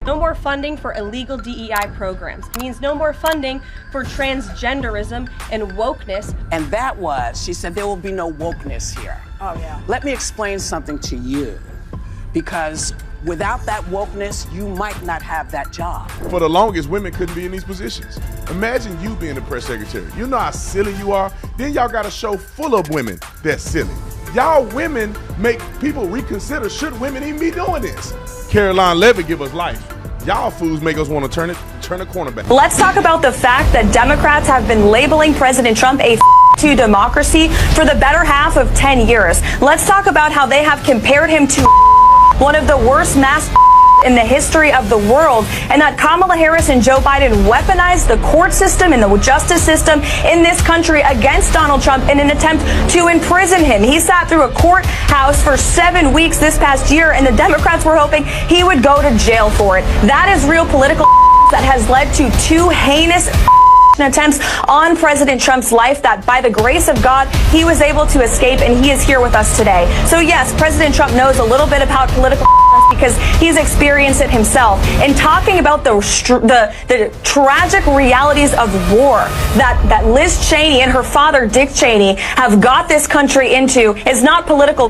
No more funding for illegal DEI programs. It means no more funding for transgenderism and wokeness. And that was, she said, there will be no wokeness here. Oh, yeah. Let me explain something to you, because without that wokeness, you might not have that job. For the longest, women couldn't be in these positions. Imagine you being the press secretary. You know how silly you are? Then y'all got a show full of women that's silly. Y'all women make people reconsider, should women even be doing this? Karoline Leavitt give us life. Y'all fools make us want to turn the corner back. Let's talk about the fact that Democrats have been labeling President Trump a to democracy for the better half of 10 years. Let's talk about how they have compared him to one of the worst mass in the history of the world, and that Kamala Harris and Joe Biden weaponized the court system and the justice system in this country against Donald Trump in an attempt to imprison him. He sat through a courthouse for 7 weeks this past year, and the Democrats were hoping he would go to jail for it. That is real political that has led to 2 heinous attempts on President Trump's life that, by the grace of God, he was able to escape, and he is here with us today. So yes, President Trump knows a little bit about political because he's experienced it himself. And talking about the tragic realities of war that Liz Cheney and her father Dick Cheney have got this country into is not political.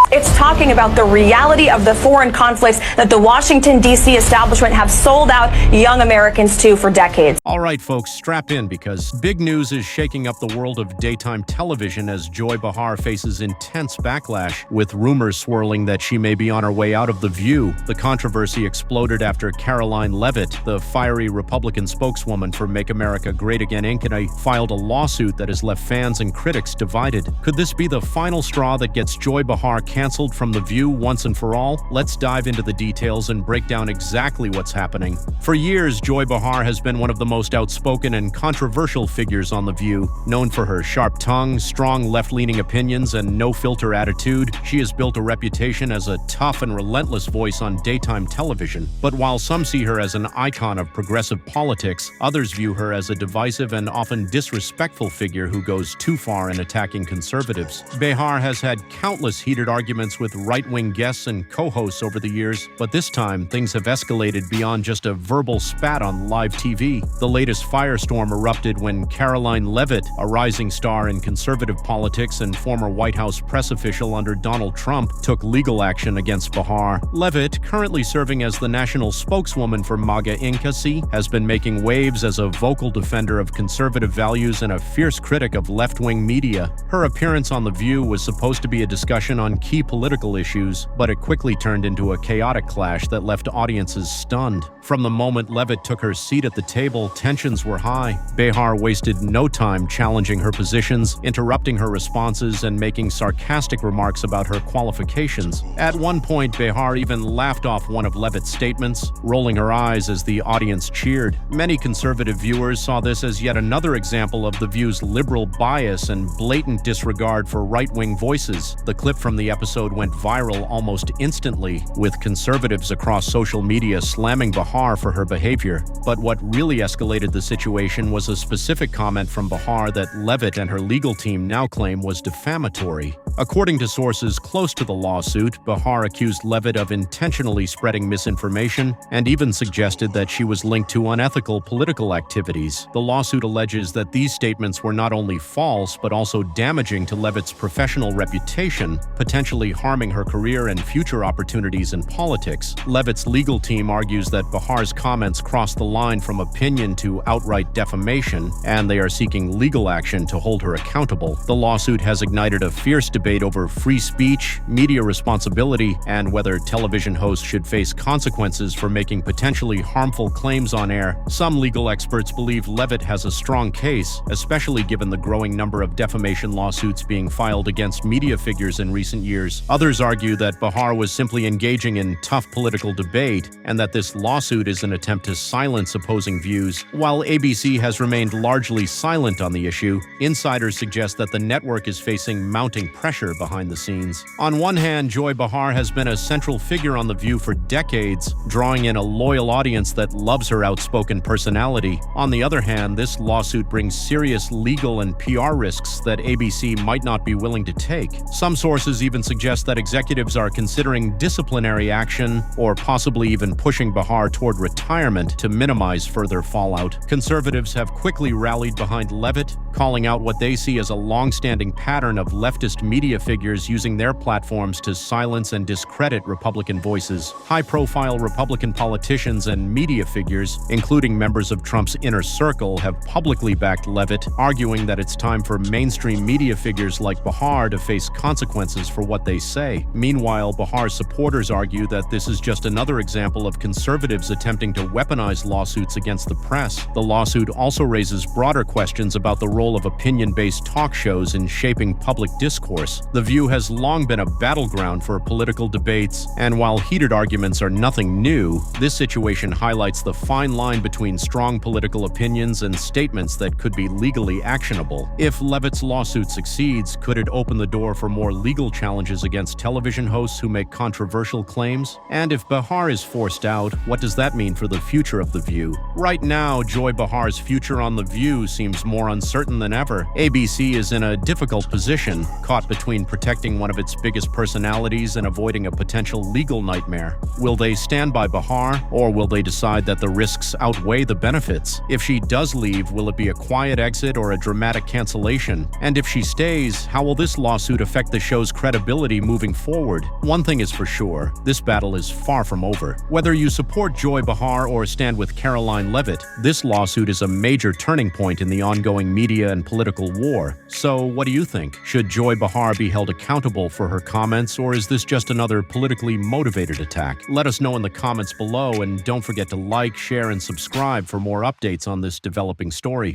It's talking about the reality of the foreign conflicts that the Washington, D.C. establishment have sold out young Americans to for decades. All right, folks, strap in because big news is shaking up the world of daytime television as Joy Behar faces intense backlash, with rumors swirling that she may be on her way out of The View. The controversy exploded after Karoline Leavitt, the fiery Republican spokeswoman for Make America Great Again Inc., filed a lawsuit that has left fans and critics divided. Could this be the final straw that gets Joy Behar canceled from The View once and for all? Let's dive into the details and break down exactly what's happening. For years, Joy Behar has been one of the most outspoken and controversial figures on The View. Known for her sharp tongue, strong left-leaning opinions, and no-filter attitude, she has built a reputation as a tough and relentless voice on daytime television. But while some see her as an icon of progressive politics, others view her as a divisive and often disrespectful figure who goes too far in attacking conservatives. Behar has had countless heated arguments with right-wing guests and co-hosts over the years, but this time things have escalated beyond just a verbal spat on live TV. The latest firestorm erupted when Karoline Leavitt, a rising star in conservative politics and former White House press official under Donald Trump, took legal action against Behar. Leavitt, currently serving as the national spokeswoman for MAGA Inc., has been making waves as a vocal defender of conservative values and a fierce critic of left-wing media. Her appearance on The View was supposed to be a discussion on key political issues, but it quickly turned into a chaotic clash that left audiences stunned. From the moment Leavitt took her seat at the table, tensions were high. Behar wasted no time challenging her positions, interrupting her responses, and making sarcastic remarks about her qualifications. At one point, Behar even laughed off one of Leavitt's statements, rolling her eyes as the audience cheered. Many conservative viewers saw this as yet another example of The View's liberal bias and blatant disregard for right-wing voices. The clip from the episode went viral almost instantly, with conservatives across social media slamming Behar for her behavior. But what really escalated the situation was a specific comment from Behar that Leavitt and her legal team now claim was defamatory. According to sources close to the lawsuit, Behar accused Leavitt of intentionally spreading misinformation and even suggested that she was linked to unethical political activities. The lawsuit alleges that these statements were not only false but also damaging to Leavitt's professional reputation, potentially harming her career and future opportunities in politics. Leavitt's legal team argues that Behar's comments crossed the line from opinion to outright defamation, and they are seeking legal action to hold her accountable. The lawsuit has ignited a fierce debate over free speech, media responsibility, and whether television hosts should face consequences for making potentially harmful claims on air. Some legal experts believe Leavitt has a strong case, especially given the growing number of defamation lawsuits being filed against media figures in recent years. Others argue that Behar was simply engaging in tough political debate and that this lawsuit is an attempt to silence opposing views. While ABC has remained largely silent on the issue, insiders suggest that the network is facing mounting pressure pressure behind the scenes. On one hand, Joy Behar has been a central figure on The View for decades, drawing in a loyal audience that loves her outspoken personality. On the other hand, this lawsuit brings serious legal and PR risks that ABC might not be willing to take. Some sources even suggest that executives are considering disciplinary action or possibly even pushing Behar toward retirement to minimize further fallout. Conservatives have quickly rallied behind Leavitt, calling out what they see as a long-standing pattern of leftist media figures using their platforms to silence and discredit Republican voices. High-profile Republican politicians and media figures, including members of Trump's inner circle, have publicly backed Leavitt, arguing that it's time for mainstream media figures like Behar to face consequences for what they say. Meanwhile, Behar's supporters argue that this is just another example of conservatives attempting to weaponize lawsuits against the press. The lawsuit also raises broader questions about the role of opinion-based talk shows in shaping public discourse. The View has long been a battleground for political debates, and while heated arguments are nothing new, this situation highlights the fine line between strong political opinions and statements that could be legally actionable. If Leavitt's lawsuit succeeds, could it open the door for more legal challenges against television hosts who make controversial claims? And if Behar is forced out, what does that mean for the future of The View? Right now, Joy Behar's future on The View seems more uncertain than ever. ABC is in a difficult position, caught between protecting one of its biggest personalities and avoiding a potential legal nightmare. Will they stand by Behar, or will they decide that the risks outweigh the benefits? If she does leave, will it be a quiet exit or a dramatic cancellation? And if she stays, how will this lawsuit affect the show's credibility moving forward? One thing is for sure, this battle is far from over. Whether you support Joy Behar or stand with Karoline Leavitt, this lawsuit is a major turning point in the ongoing media and political war. So, what do you think? Should Joy Behar be held accountable for her comments, or is this just another politically motivated attack? Let us know in the comments below, and don't forget to like, share, and subscribe for more updates on this developing story.